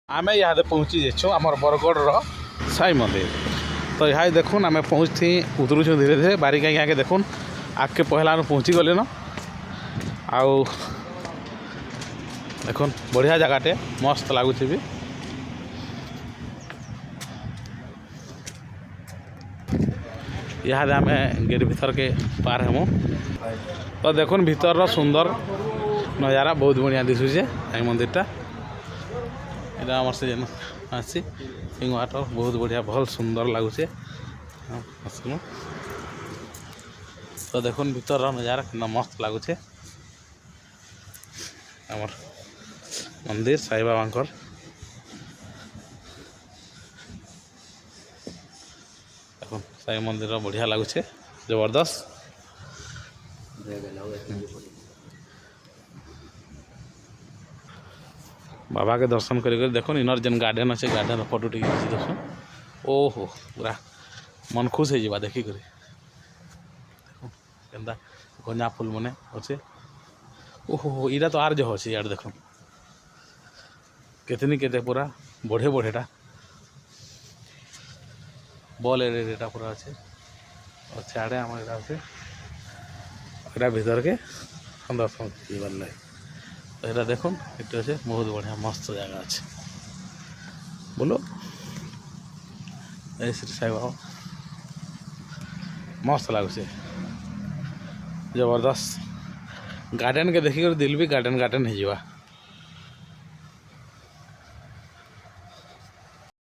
आमे यहाँ पहुँची जाइछुँ आमर बरगढ़ साई मंदिर। तो यहाँ देखुन आम पहुँचती उतरुछुँ धीरे धीरे बारिक आगे देखुन आगे पहला पहुँची गले न आउ देखुन बढ़िया जगहटे मस्त लगुच भी। यहाँ आम गेट भीतर के पार हेमु तो देखुन भीतर सुंदर नजारा बहुत बढ़िया दिशुचे साई मंदिरटा। यहाँ आम से जेन आसी सिंहवाट बहुत बढ़िया भल सुंदर लगुचे। तो देखुन भीतर नजारा कि मस्त लगुचे आमर मंदिर साई बाबा। देखुन साई मंदिर बढ़िया लगुचे जबरदस्त। बाबा के दर्शन कर देखो इनर जेन गार्डन अच्छे गार्डन फोटो टी देखो ओहो पूरा मन खुश हो देखिक केन्दा गंजा फूल मैंने अच्छे। ओहो इरा तो आर जो अच्छे यार देखो केतनी केते पूरा बढ़े बढ़ेटा बॉल एरिया पूरा अच्छे अच्छे आड़े आम अच्छे एटा भीतर के दर्शन कर लगे। तो यहाँ देखुन ये अच्छे बहुत बढ़िया मस्त जगह अच्छे बोलो जय श्री साई बाबा मस्त लगुचे जबरदस्त गार्डन के देखिक दिल भी गार्डन गार्डन हो।